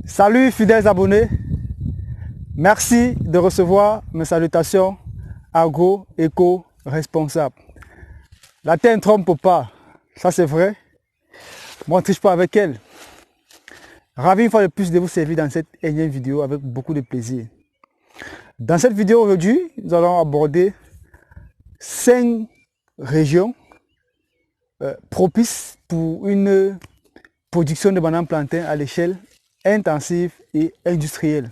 Salut fidèles abonnés, merci de recevoir mes salutations agro-éco-responsables. La terre ne trompe pas, ça c'est vrai, moi on ne triche pas avec elle. Ravi une fois de plus de vous servir dans cette énième vidéo avec beaucoup de plaisir. Dans cette vidéo aujourd'hui, nous allons aborder 5 régions propices pour une production de bananes plantains à l'échelle intensive et industrielle.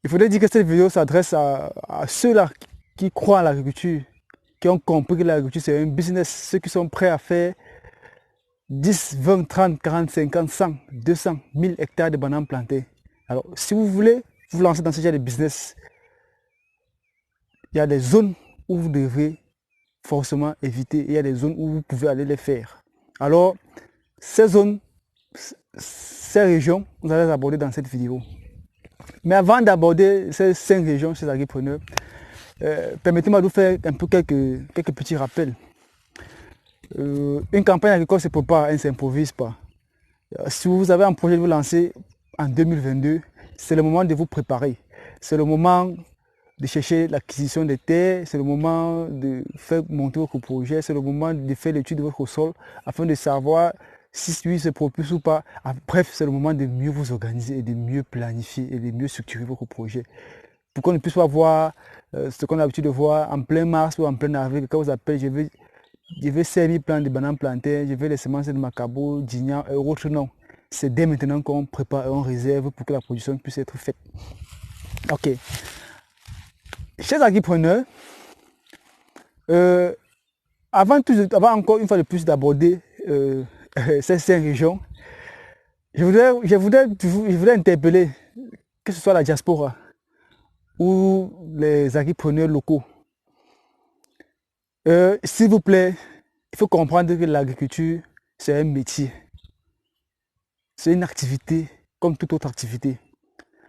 Il faudrait dire que cette vidéo s'adresse à ceux-là qui croient à l'agriculture, qui ont compris que l'agriculture c'est un business, ceux qui sont prêts à faire 10, 20, 30, 40, 50, 100, 200, 1000 hectares de bananes plantées. Alors, si vous voulez vous lancer dans ce genre de business, il y a des zones où vous devez forcément éviter, et il y a des zones où vous pouvez aller les faire. Alors, ces zones, ces régions, vous allez les aborder dans cette vidéo. Mais avant d'aborder ces 5 régions chez les agripreneurs, permettez-moi de vous faire un peu quelques petits rappels. Une campagne agricole se prépare, elle ne s'improvise pas. Si vous avez un projet de vous lancer en 2022, c'est le moment de vous préparer. C'est le moment de chercher l'acquisition des terres, c'est le moment de faire monter votre projet, c'est le moment de faire l'étude de votre sol afin de savoir si lui se propulse ou pas. Bref, c'est le moment de mieux vous organiser et de mieux planifier et de mieux structurer votre projet. Pour qu'on ne puisse pas voir ce qu'on a l'habitude de voir en plein mars ou en plein avril, quand vous appelez, je vais 5000 plants de bananes plantées, je vais les semences de macabo, d'ignan et autres, non. C'est dès maintenant qu'on prépare et on réserve pour que la production puisse être faite. Ok. Chers agripreneurs, avant encore une fois de plus d'aborder ces 5 régions, je voudrais interpeller, que ce soit la diaspora ou les agripreneurs locaux. S'il vous plaît, il faut comprendre que l'agriculture, c'est un métier. C'est une activité comme toute autre activité.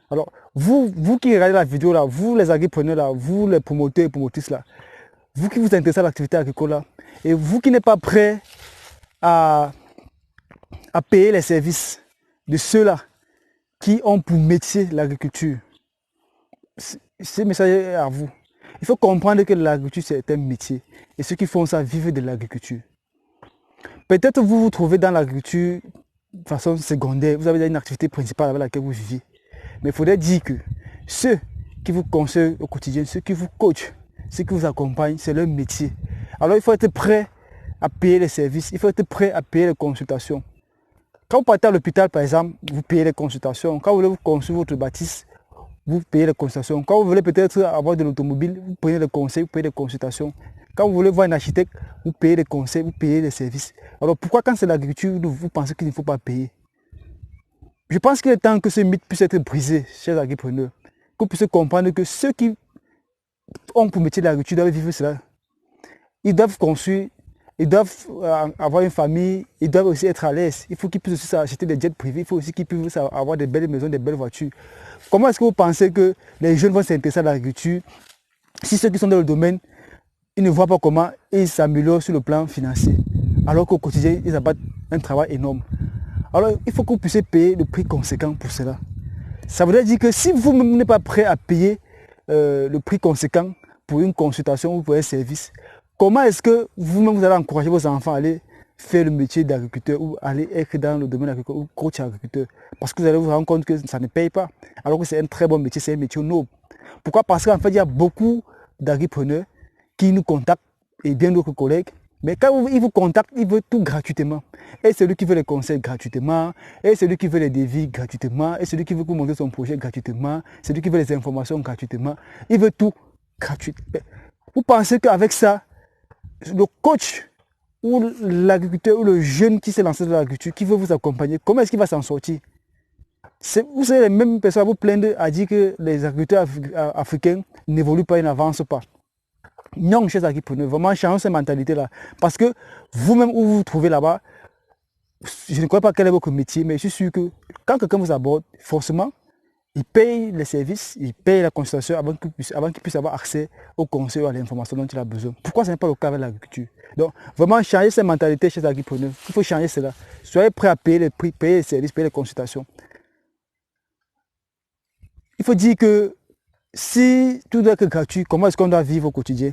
Alors, vous qui regardez la vidéo là, vous les agripreneurs là, vous les promoteurs et promotrices là, vous qui vous intéressez à l'activité agricole là, et vous qui n'êtes pas prêt à payer les services de ceux-là qui ont pour métier l'agriculture, ce message est à vous. Il faut comprendre que l'agriculture c'est un métier et ceux qui font ça vivent de l'agriculture. Peut-être vous vous trouvez dans l'agriculture de façon secondaire, vous avez une activité principale avec laquelle vous vivez. Mais il faudrait dire que ceux qui vous conseillent au quotidien, ceux qui vous coachent, ceux qui vous accompagnent, c'est leur métier. Alors il faut être prêt à payer les services, il faut être prêt à payer les consultations. Quand vous partez à l'hôpital par exemple, vous payez les consultations. Quand vous voulez vous construire votre bâtisse, vous payez les consultations. Quand vous voulez peut-être avoir de l'automobile, vous payez les conseils, vous payez les consultations. Quand vous voulez voir un architecte, vous payez les conseils, vous payez les services. Alors pourquoi quand c'est l'agriculture, vous pensez qu'il ne faut pas payer? Je pense qu'il est temps que ce mythe puisse être brisé, chers agripreneurs. Que vous puissiez comprendre que ceux qui ont pour métier l'agriculture doivent vivre cela. Ils doivent construire, ils doivent avoir une famille, ils doivent aussi être à l'aise. Il faut qu'ils puissent aussi acheter des jets privés, il faut aussi qu'ils puissent avoir des belles maisons, des belles voitures. Comment est-ce que vous pensez que les jeunes vont s'intéresser à l'agriculture si ceux qui sont dans le domaine, ils ne voient pas comment ils s'améliorent sur le plan financier, alors qu'au quotidien, ils abattent un travail énorme. Alors, il faut que vous puissiez payer le prix conséquent pour cela. Ça voudrait dire que si vous-même n'êtes pas prêt à payer le prix conséquent pour une consultation ou pour un service, comment est-ce que vous-même vous allez encourager vos enfants à aller faire le métier d'agriculteur ou aller être dans le domaine agricole ou coach agriculteur? Parce que vous allez vous rendre compte que ça ne paye pas, alors que c'est un très bon métier, c'est un métier noble. Pourquoi? Parce qu'en fait, il y a beaucoup d'agripreneurs qui nous contactent et bien d'autres collègues. Mais quand ils vous contactent, ils veulent tout gratuitement. Et celui qui veut les conseils gratuitement, et celui qui veut les devis gratuitement, et celui qui veut vous montrer son projet gratuitement, celui qui veut les informations gratuitement, il veut tout gratuitement. Vous pensez qu'avec ça, le coach ou l'agriculteur ou le jeune qui s'est lancé dans l'agriculture, qui veut vous accompagner, comment est-ce qu'il va s'en sortir? Vous savez, les mêmes personnes vous plaindre à dire que les agriculteurs africains n'évoluent pas et n'avancent pas. Non, chers agripreneurs, vraiment changez cette mentalité-là. Parce que vous-même où vous vous trouvez là-bas, je ne crois pas quel est votre métier, mais je suis sûr que quand quelqu'un vous aborde, forcément, ils payent les services, ils payent la consultation avant qu'il puisse avoir accès au conseil ou à l'information dont il a besoin. Pourquoi ce n'est pas le cas avec l'agriculture? Donc, vraiment changer cette mentalité chez les agripreneurs. Il faut changer cela. Soyez prêts à payer les prix, payer les services, payer les consultations. Il faut dire que si tout doit être gratuit, comment est-ce qu'on doit vivre au quotidien?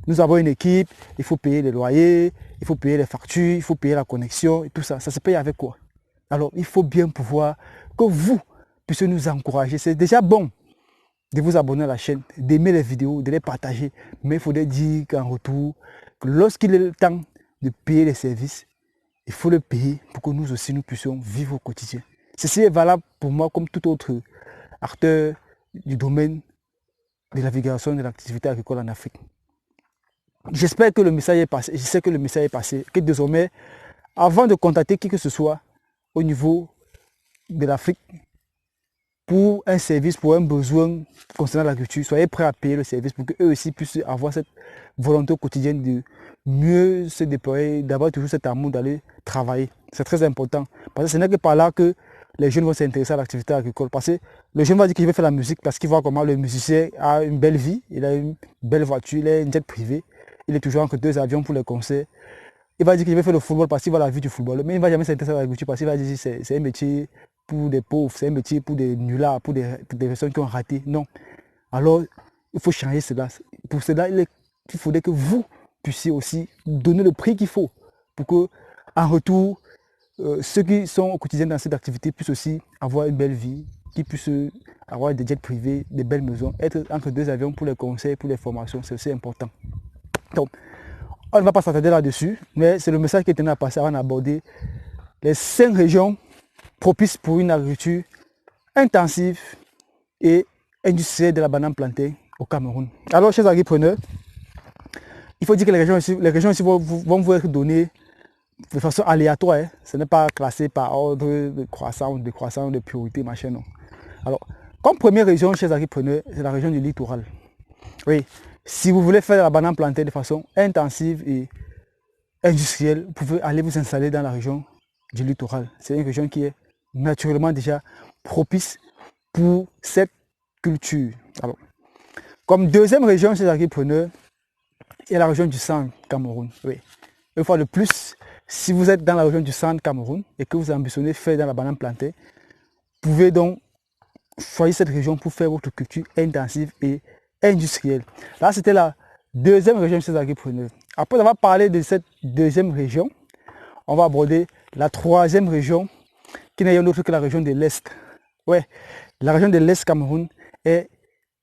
Nous avons une équipe, il faut payer les loyers, il faut payer les factures, il faut payer la connexion et tout ça. Ça se paye avec quoi? Alors, il faut bien pouvoir que vous puissiez nous encourager. C'est déjà bon de vous abonner à la chaîne, d'aimer les vidéos, de les partager. Mais il faudrait dire qu'en retour, que lorsqu'il est le temps de payer les services, il faut le payer pour que nous aussi, nous puissions vivre au quotidien. Ceci est valable pour moi comme tout autre acteur du domaine de la navigation de l'activité agricole en Afrique. J'espère que le message est passé, je sais que le message est passé, que désormais, avant de contacter qui que ce soit au niveau de l'Afrique, pour un service, pour un besoin concernant l'agriculture, soyez prêts à payer le service pour qu'eux aussi puissent avoir cette volonté quotidienne de mieux se déployer, d'avoir toujours cet amour d'aller travailler. C'est très important. Parce que ce n'est que par là que les jeunes vont s'intéresser à l'activité agricole. Parce que le jeune va dire qu'il veut faire la musique parce qu'il voit comment le musicien a une belle vie, il a une belle voiture, il a une jet privée, il est toujours entre deux avions pour les concerts. Il va dire qu'il veut faire le football parce qu'il voit la vie du football. Mais il ne va jamais s'intéresser à l'agriculture parce qu'il va dire que c'est un métier pour des pauvres, c'est un métier pour des nullards, pour des personnes qui ont raté. Non. Alors, il faut changer cela. Pour cela, il faudrait que vous puissiez aussi donner le prix qu'il faut pour que, en retour, ceux qui sont au quotidien dans cette activité puissent aussi avoir une belle vie, qu'ils puissent avoir des jets privés, des belles maisons, être entre deux avions pour les conseils, pour les formations, c'est aussi important. Donc, on ne va pas s'attarder là-dessus, mais c'est le message qui était à passer avant d'aborder les 5 régions propices pour une agriculture intensive et industrielle de la banane plantée au Cameroun. Alors, chers agripreneurs, il faut dire que les régions ici vont vous être données de façon aléatoire. Hein. Ce n'est pas classé par ordre de croissance, de priorité, machin, non. Alors, comme première région, chers agripreneurs, c'est la région du littoral. Oui, si vous voulez faire la banane plantée de façon intensive et industrielle, vous pouvez aller vous installer dans la région du littoral. C'est une région qui est naturellement déjà propice pour cette culture. Alors, comme deuxième région chez les agripreneurs, il y a la région du centre Cameroun. Oui. Une fois de plus, si vous êtes dans la région du centre Cameroun et que vous ambitionnez faire dans la banane plantée, vous pouvez donc choisir cette région pour faire votre culture intensive et industrielle. Là, c'était la deuxième région chez les agripreneurs. Après avoir parlé de cette deuxième région, on va aborder la troisième région, qui n'est rien d'autre que la région de l'Est. Ouais, la région de l'Est Cameroun est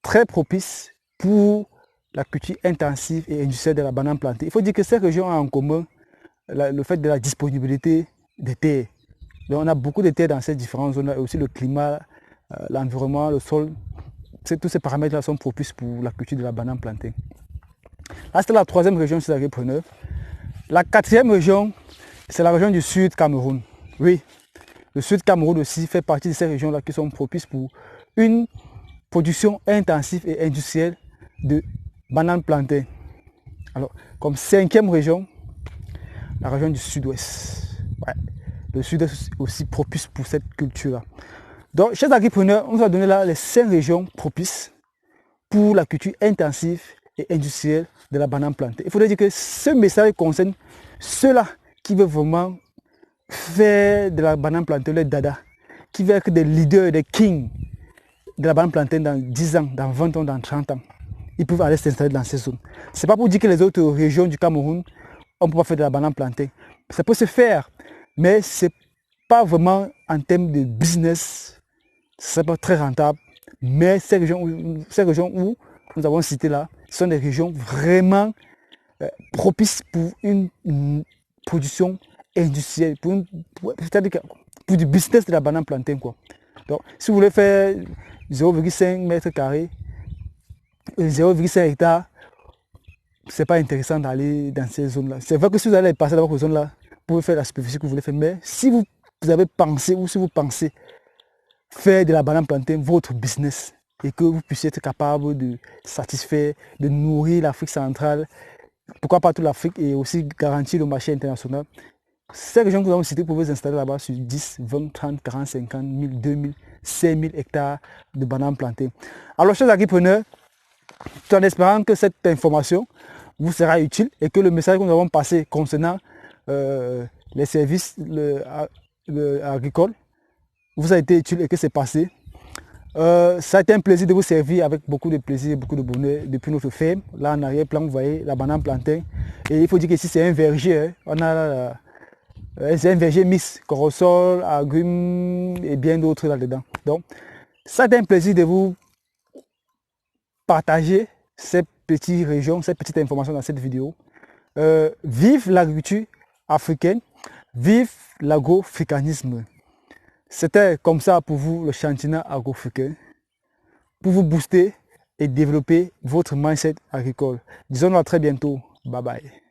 très propice pour la culture intensive et industrielle de la banane plantée. Il faut dire que cette région a en commun le fait de la disponibilité des terres. Donc on a beaucoup de terres dans ces différentes zones, et aussi le climat, l'environnement, le sol. Tous ces paramètres-là sont propices pour la culture de la banane plantée. Là, c'était la troisième région chez les agripreneurs. La quatrième région, c'est la région du Sud Cameroun. Oui, le Sud Cameroun aussi fait partie de ces régions-là qui sont propices pour une production intensive et industrielle de bananes plantées. Alors, comme cinquième région, la région du Sud-Ouest. Ouais, le Sud-Ouest est aussi propice pour cette culture-là. Donc, chers agripreneurs, on vous a donné là les 5 régions propices pour la culture intensive et industrielle de la banane plantée. Il faudrait dire que ce message concerne ceux-là qui veulent vraiment faire de la banane plantée le dada, qui veulent être des leaders, des kings de la banane plantée dans 10 ans, dans 20 ans, dans 30 ans. Ils peuvent aller s'installer dans ces zones. Ce n'est pas pour dire que les autres régions du Cameroun, on ne peut pas faire de la banane plantée. Ça peut se faire, mais ce n'est pas vraiment en termes de business, ce n'est pas très rentable. Mais ces régions où nous avons cité là, sont des régions vraiment propices pour une production industrielle, c'est-à-dire pour du business de la banane plantée, quoi. Donc, si vous voulez faire 0,5 mètres carrés, 0,5 hectares, c'est pas intéressant d'aller dans ces zones-là. C'est vrai que si vous allez passer dans votre zone-là, vous pouvez faire la superficie que vous voulez faire, mais si vous avez pensé ou si vous pensez faire de la banane plantée votre business et que vous puissiez être capable de satisfaire, de nourrir l'Afrique centrale, pourquoi pas toute l'Afrique et aussi garantir le marché international, Ces régions que nous avons citées, vous pouvez vous installer là-bas sur 10, 20, 30, 40, 50, 1000, 2000, 5000 hectares de bananes plantées. Alors, chers agripreneurs, tout en espérant que cette information vous sera utile et que le message que nous avons passé concernant les services agricoles vous a été utile et que c'est passé. Ça a été un plaisir de vous servir avec beaucoup de plaisir et beaucoup de bonheur depuis notre ferme. Là en arrière-plan, vous voyez la banane plantain. Et il faut dire qu'ici c'est un verger. Hein. On a c'est un verger mixte, corosol, agrumes et bien d'autres là-dedans. Donc, ça a été un plaisir de vous partager ces petites régions, ces petites informations dans cette vidéo. Vive l'agriculture africaine, vive l'agroafricanisme. C'était comme ça pour vous le Chantina Agroafricain, pour vous booster et développer votre mindset agricole. Disons-nous à très bientôt. Bye bye.